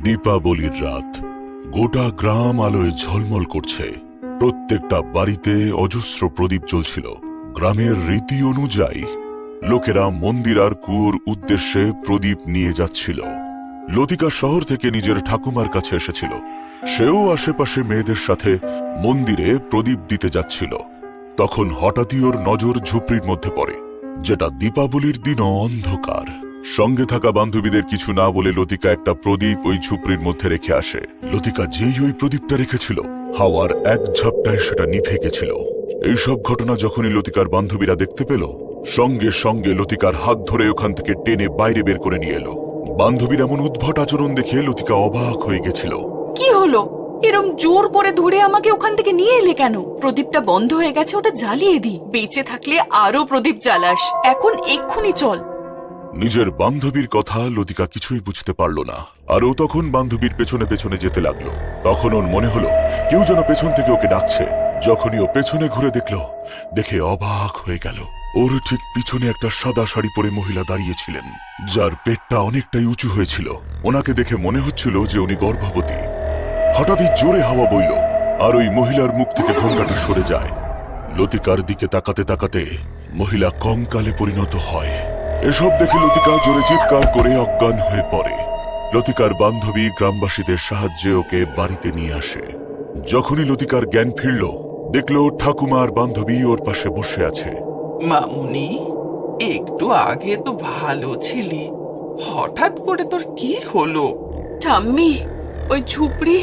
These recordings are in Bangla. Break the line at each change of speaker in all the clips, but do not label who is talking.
দীপাবলির রাত। গোটা গ্রাম আলোয় ঝলমল করছে। প্রত্যেকটা বাড়িতে অজস্র প্রদীপ জ্বলছিল। গ্রামের রীতি অনুযায়ী লোকেরা মন্দির আর কুয়োর উদ্দেশ্যে প্রদীপ নিয়ে যাচ্ছিল। লতিকা শহর থেকে নিজের ঠাকুমার কাছে এসেছিল। সেও আশেপাশে মেয়েদের সাথে মন্দিরে প্রদীপ দিতে যাচ্ছিল। তখন হঠাৎই ওর নজর ঝুপড়ির মধ্যে পড়ে, যেটা দীপাবলির দিনও অন্ধকার। সঙ্গে থাকা বান্ধবীদের কিছু না বলে লতিকা একটা প্রদীপ ওই ঝুপড়ির মধ্যে রেখে আসে। লতিকা যেই ওই প্রদীপটা রেখেছিল, হাওয়ার এক ঝাপটায় সেটা নিভে গেছিল। এইসব ঘটনা যখনই লতিকার বান্ধবীরা দেখতে পেল, সঙ্গে সঙ্গে লতিকার হাত ধরে ওখান থেকে টেনে বাইরে বের করে নিয়ে এলো। বান্ধবীর এমন উদ্ভট আচরণ দেখে লতিকা অবাক হয়ে গেছিল।
কি হলো? এরম জোর করে ধরে আমাকে ওখান থেকে নিয়ে এলে কেন? প্রদীপটা বন্ধ হয়ে গেছে, ওটা জ্বালিয়ে দি। বেঁচে থাকলে আরো প্রদীপ জ্বালাস। এখন এক্ষুনি চল।
নিজের বান্ধবীর কথা লতিকা কিছুই বুঝতে পারল না। আর ও তখন বান্ধবীর পেছনে পেছনে যেতে লাগলো। তখন ওর মনে হলো কেউ যেন পেছন থেকে ওকে ডাকছে। যখনই ও পেছনে ঘুরে দেখে অবাক হয়ে গেল। ওর ঠিক পিছনে একটা সাদা শাড়ি পরে মহিলা দাঁড়িয়েছিলেন, যার পেটটা অনেকটাই উঁচু হয়েছিল। ওনাকে দেখে মনে হচ্ছিল যে উনি গর্ভবতী। হঠাৎই জোরে হাওয়া বইল আর ওই মহিলার মুখ থেকে ঘোমটাটা সরে যায়। লতিকার দিকে তাকাতে তাকাতে মহিলা কঙ্কালে পরিণত হয়। এসব দেখে লতিকা জোরে চিৎকার করে অজ্ঞান হয়ে পড়ে। লতিকার বান্ধবী গ্রামবাসীদের সাহায্যে ওকে বাড়িতে নিয়ে আসে। যখনই লতিকার জ্ঞান ফিরল, দেখল ঠাকুমার বান্ধবী ওর পাশে বসে আছে।
মামুনি, একটু আগে তো ভালো ছিলি, হঠাৎ করে তোর কি হলো?
ঠাম্মি, ওই ঝুপড়ি।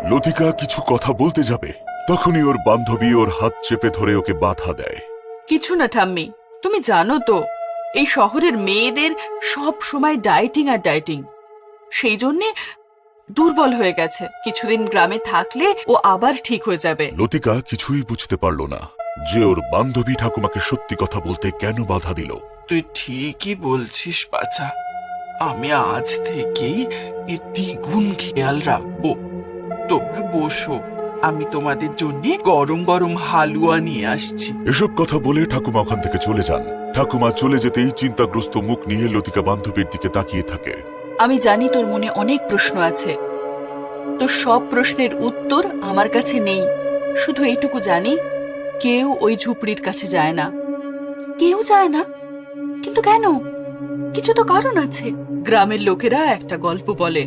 লতিকা কিছু কথা বলতে যাবে, তখনই ওর বান্ধবী ওর হাত চেপে ধরে ওকে বাধা দেয়।
কিছু না ঠাম্মি, তুমি জানো তো এই শহরের মেয়েদের সব সময় ডায়েটিং আর ডায়েটিং। সেই জন্যে দুর্বল হয়ে গেছে। কিছুদিন গ্রামে থাকলে ও আবার ঠিক হয়ে যাবে।
লতিকা কিছুই বুঝতে পারল না যে ওর বান্ধবী ঠাকুমাকে সত্যি কথা বলতে কেন বাধা দিল।
তুই ঠিকই বলছিস বাছা, আমি আজ থেকেই এ দ্বিগুণ খেয়াল রাখবো। তোমরা বসো, আমি তোমাদের জন্য গরম গরম হালুয়া নিয়ে আসছি।
এসব কথা বলে ঠাকুমা ওখান থেকে চলে যান। ঠাকুমা চলে যেতেই চিন্তাগ্রস্ত মুখ নিয়ে লতিকা বান্ধবীর দিকে তাকিয়ে থাকে।
আমি জানি তোর মনে অনেক প্রশ্ন আছে। তোর সব প্রশ্নের উত্তর আমার কাছে নেই। শুধু এইটুকু জানি, কেউ ওই ঝুপড়ির কাছে যায় না। কেউ যায় না? কিন্তু কেন? কিছু তো কারণ আছে। গ্রামের লোকেরা একটা গল্প বলে,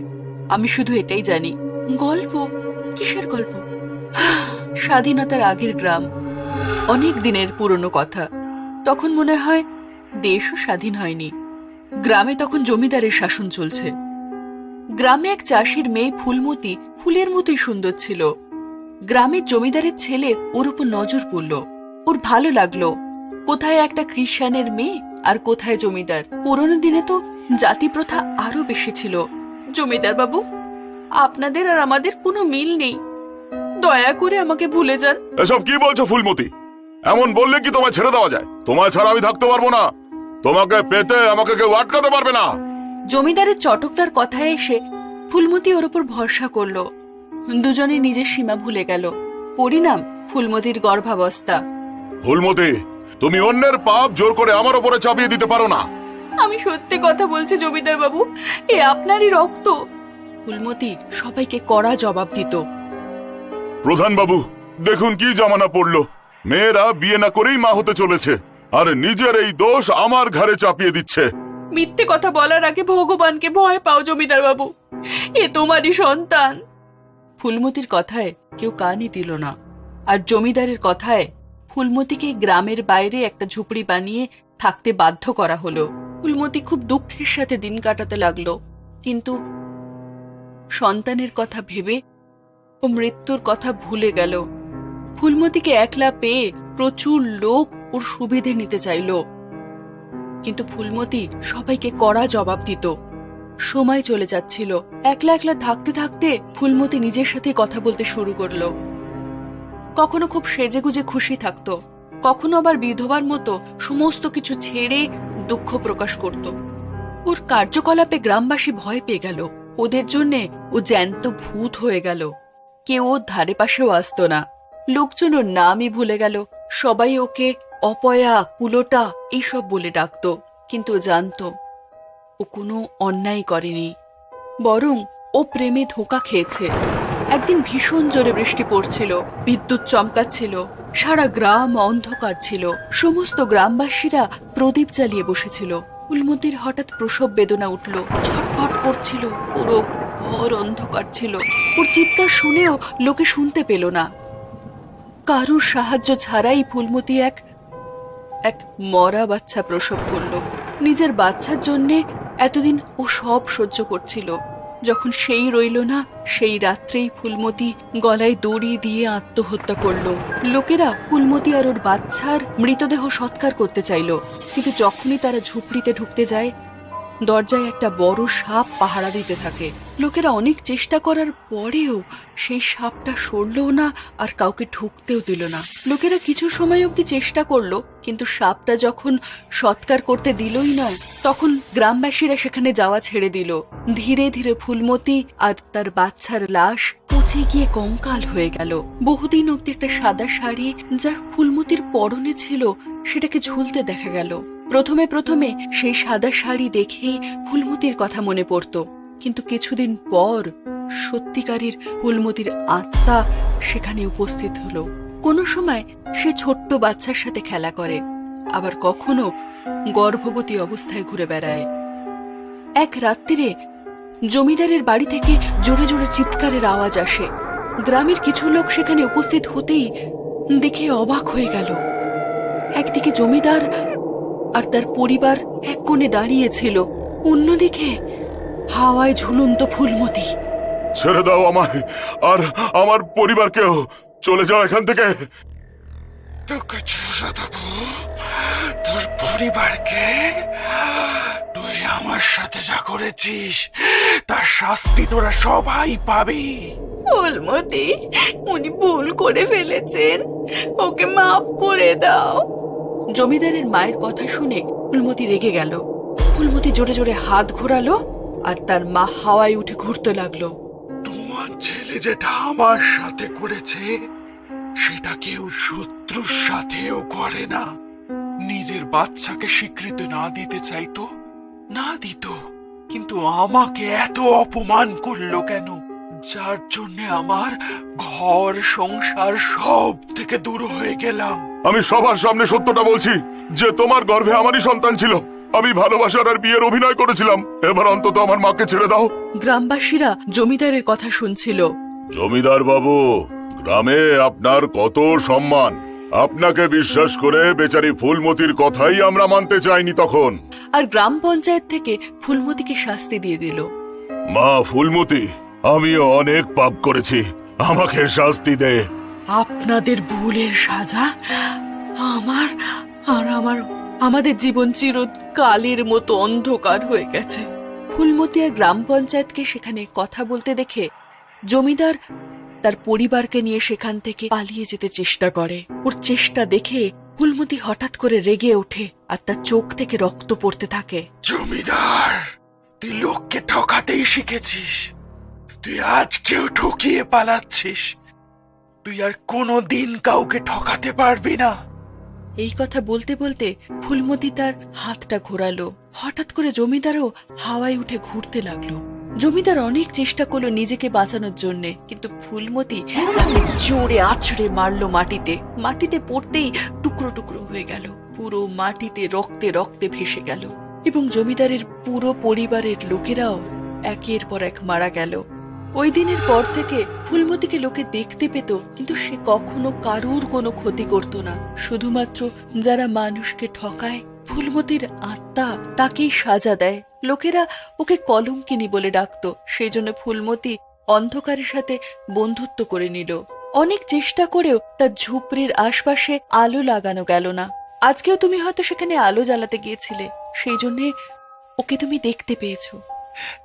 আমি শুধু এটাই জানি। গল্প? কিসের গল্প? স্বাধীনতার আগের গ্রাম, অনেক দিনের পুরনো কথা। তখন মনে হয় দেশও স্বাধীন হয়নি। গ্রামে তখন জমিদারের শাসন চলছে। গ্রামে এক চাষির মেয়ে ফুলমতি ফুলের মতোই সুন্দর ছিল। গ্রামের জমিদারের ছেলে ওর উপর নজর পড়ল। ওর ভালো লাগলো, কোথায় একটা খ্রিস্টানের মেয়ে আর কোথায় জমিদার। পুরনো দিনে তো জাতি প্রথা আরো বেশি ছিল। জমিদার বাবু, আপনাদের আর আমাদের কোনো মিল নেই। দয়া করে আমাকে ভুলে যান।
এসব কি বলছো ফুলমতি? এমন বললে কি তোমায় ছেড়ে দেওয়া যায়? তোমায় ছাড়া আমি থাকতে পারবো না। তোমাকে পেতে আমাকে কেউ আটকাতে পারবে না।
জমিদারের চটকদার কথায় এসে ফুলমতি ওর উপর ভরসা করলো। দুজনে নিজের সীমা ভুলে গেল। পরিণাম ফুলমতির গর্ভাবস্থা।
ফুলমতি, তুমি অন্যের পাপ জোর করে আমার উপরে চাপিয়ে দিতে পারো না।
আমি সত্যি কথা বলছি জমিদার বাবু, এ আপনারই রক্ত। ফুলমতি সবাইকে কড়া জবাব দিত।
প্রধান বাবু, দেখুন কি জামানা পড়লো। মেয়েরা বিয়ে না করেই মা হতে চলেছে, আর নিজের এই দোষ আমার ঘাড়ে চাপিয়ে দিচ্ছে।
মিথ্যে কথা বলার আগে ভগবানকে ভয় পাও জমিদার বাবু, এ তোমারই সন্তান। ফুলমতির কথায় কেউ কানই দিল না। আর জমিদারের কথায় ফুলমতিকে গ্রামের বাইরে একটা ঝুপড়ি বানিয়ে থাকতে বাধ্য করা হলো। ফুলমতি খুব দুঃখের সাথে দিন কাটাতে লাগলো। কিন্তু সন্তানের কথা ভেবে ও মৃত্যুর কথা ভুলে গেল। ফুলমতিকে একলা পেয়ে প্রচুর লোক ওর সুবিধে নিতে চাইল, কিন্তু ফুলমতি সবাইকে কড়া জবাব দিত। সময় চলে যাচ্ছিল। একলা একলা থাকতে থাকতে ফুলমতি নিজের সাথে কথা বলতে শুরু করলো। কখনো খুব সেজেগুজে খুশি থাকতো, কখনো আবার বিধবার মতো সমস্ত কিছু ছেড়ে দুঃখ প্রকাশ করত। ওর কার্যকলাপে গ্রামবাসী ভয় পেয়ে গেল। ওদের জন্যে ও জ্যান্ত ভূত হয়ে গেল। কেউ ওর ধারে পাশেও আসতো না। লোকজন ওর নামই ভুলে গেল। সবাই ওকে অপয়া, কুলোটা এইসব বলে ডাকতো। কিন্তু ও জানতো ও কোনো অন্যায় করেনি, বরং ও প্রেমে ধোঁকা খেয়েছে। একদিন ভীষণ জোরে বৃষ্টি পড়ছিল, বিদ্যুৎ চমকাচ্ছিল, সারা গ্রাম অন্ধকার ছিল। সমস্ত গ্রামবাসীরা প্রদীপ জ্বালিয়ে বসেছিল। ফুলমতির হঠাৎ প্রসব বেদনা উঠল, ছটফট করছিল, পুরো ঘর অন্ধকার ছিল। ওর চিৎকার শুনেও লোকে শুনতে পেল না। কারুর সাহায্য ছাড়াই ফুলমতি এক মরা বাচ্চা প্রসব করল। নিজের বাচ্চার জন্যে এতদিন ও সব সহ্য করছিল। যখন সেই রইল না, সেই রাত্রেই ফুলমতি গলায় দড়ি দিয়ে আত্মহত্যা করল। লোকেরা ফুলমতি আর ওর বাচ্চার মৃতদেহ সৎকার করতে চাইল, কিন্তু যখনই তারা ঝুপড়িতে ঢুকতে যায়, দরজায় একটা বড় সাপ পাহারা দিতে থাকে। লোকেরা অনেক চেষ্টা করার পরেও সেই সাপটা সরলও না আর কাউকে ঢুকতেও দিল না। লোকেরা কিছু সময় অবধি চেষ্টা করলো, কিন্তু সাপটা যখন সৎকার করতে দিলই নয়, তখন গ্রামবাসীরা সেখানে যাওয়া ছেড়ে দিল। ধীরে ধীরে ফুলমতি আর তার বাচ্চার লাশ পচে গিয়ে কঙ্কাল হয়ে গেল। বহুদিন অবধি একটা সাদা শাড়ি যা ফুলমতির পরনে ছিল সেটাকে ঝুলতে দেখা গেল। প্রথমে সেই সাদা শাড়ি দেখেই ফুলমতির কথা মনে পড়ত, কিন্তু কিছুদিন পর সত্যিকারের ফুলমতির আত্মা সেখানে উপস্থিত হলো। কোনো সময় সে ছোট্ট বাচ্চার সাথে খেলা করে, আবার কখনো গর্ভবতী অবস্থায় ঘুরে বেড়ায়। এক রাত্রিরে জমিদারের বাড়ি থেকে জোরে জোরে চিৎকারের আওয়াজ আসে। গ্রামের কিছু লোক সেখানে উপস্থিত হতেই দেখে অবাক হয়ে গেল। একদিকে জমিদার আর তার পরিবার এক কোণে দাঁড়িয়েছিল, অন্যদিকে হাওয়ায় ঝুলন্ত ফুলমতি।
ছেড়ে দাও আমায় আর আমার পরিবারকেও, চলে যাও এখান থেকে।
তোকে ছেড়ে দেবো? তোর পরিবারকে? তুই আমার সাথে যা করেছিস তার শাস্তি তোরা সবাই পাবি।
ফুলমতি, উনি ভুল করে ফেলেছেন, ওকে মাফ করে দাও। জমিদারের মায়ের কথা শুনে ফুলমতি রেগে গেল। ফুলমতি জোরে জোরে হাত ঘোরালো আর তার মা হাওয়ায় উঠে ঘুরতে লাগলো।
তোমার ছেলে যেটা আমার সাথে করেছে সেটা কেউ শত্রুর সাথেও করে না। নিজের বাচ্চাকে স্বীকৃতি না দিতে চাইতো, না দিত, কিন্তু আমাকে এত অপমান করলো কেন? যার জন্য আমার ঘর সংসার সব থেকে দূর হয়ে গেলাম।
আমি সবার সামনে সত্যটা বলছি যে তোমার গর্ভে আমারই সন্তান ছিল। আমি ভালোবাসার আর বিয়ের অভিনয় করেছিলাম। এবার অন্তত আমার মাকে ছেড়ে দাও।
গ্রামবাসীরা জমিদারের কথা শুনছিল।
জমিদার বাবু, গ্রামে আপনার কত সম্মান। আপনাকে বিশ্বাস করে বেচারি ফুলমতির কথাই আমরা মানতে চাইনি তখন।
আর গ্রাম পঞ্চায়েত থেকে ফুলমতিকে শাস্তি দিয়ে দিল।
মা ফুলমতি, আমি অনেক পাপ করেছি, আমাকে শাস্তি দে।
আপনাদের ভুলের সাজা আমাদের জীবন চিরকালের মতো অন্ধকার হয়ে গেছে। ফুলমতি আর গ্রাম পঞ্চায়েতকে সেখানে কথা বলতে দেখে জমিদার তার পরিবারকে নিয়ে সেখান থেকে পালিয়ে যেতে চেষ্টা করে। ওর চেষ্টা দেখে ফুলমতি হঠাৎ করে রেগে ওঠে আর তার চোখ থেকে রক্ত পড়তে থাকে।
জমিদার, তুই লোককে ঠকাতেই শিখেছিস। তুই আজকেও ঠকিয়ে পালাচ্ছিস। তুই আর কোনোদিন কাউকে ঠকাতে পারবি না।
এই কথা বলতে বলতে ফুলমতি তার হাতটা ঘোরালো। হঠাৎ করে জমিদারও হাওয়ায় উঠে ঘুরতে লাগলো। জমিদার অনেক চেষ্টা করলো নিজেকে বাঁচানোর জন্য, কিন্তু ফুলমতি তাকে জোরে আছড়ে মারলো মাটিতে। মাটিতে পড়তেই টুকরো টুকরো হয়ে গেল, পুরো মাটিতে রক্তে রক্তে ভেসে গেল, এবং জমিদারের পুরো পরিবারের লোকেরাও একের পর এক মারা গেল। ওই দিনের পর থেকে ফুলমতিকে লোকে দেখতে পেত, কিন্তু সে কখনো কারোর কোনো ক্ষতি করত না। শুধুমাত্র যারা মানুষকে ঠকায়, ফুলমতির আত্মা তাকেই সাজা দেয়। লোকেরা ওকে কলঙ্কিনী বলে ডাকতো। সেই জন্য ফুলমতি অন্ধকারের সাথে বন্ধুত্ব করে নিল। অনেক চেষ্টা করেও তার ঝুপড়ির আশপাশে আলো লাগানো গেল না। আজকেও তুমি হয়তো সেখানে আলো জ্বালাতে গিয়েছিলে, সেই জন্য ওকে তুমি দেখতে পেয়েছো।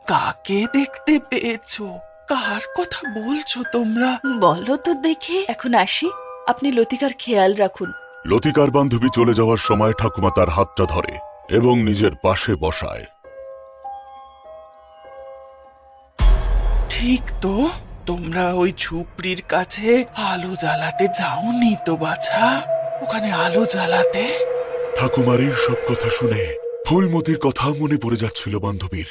কাকে দেখতে পেয়েছো? কার কথা বলছো তোমরা?
বলো তো দেখি। এখন আসি, আপনি লতিকার খেয়াল রাখুন।
লতিকার বান্ধবী চলে যাওয়ার সময় ঠাকুমা তার হাতটা ধরে এবং নিজের পাশে বসায়।
ঠিক তো, তোমরা ওই ঝুপড়ির কাছে আলো জ্বালাতে যাওনি তো বাছা? ওখানে আলো জ্বালাতে?
ঠাকুমার এই সব কথা শুনে ফুলমতির কথা মনে পড়ে যাচ্ছিল বান্ধবীর।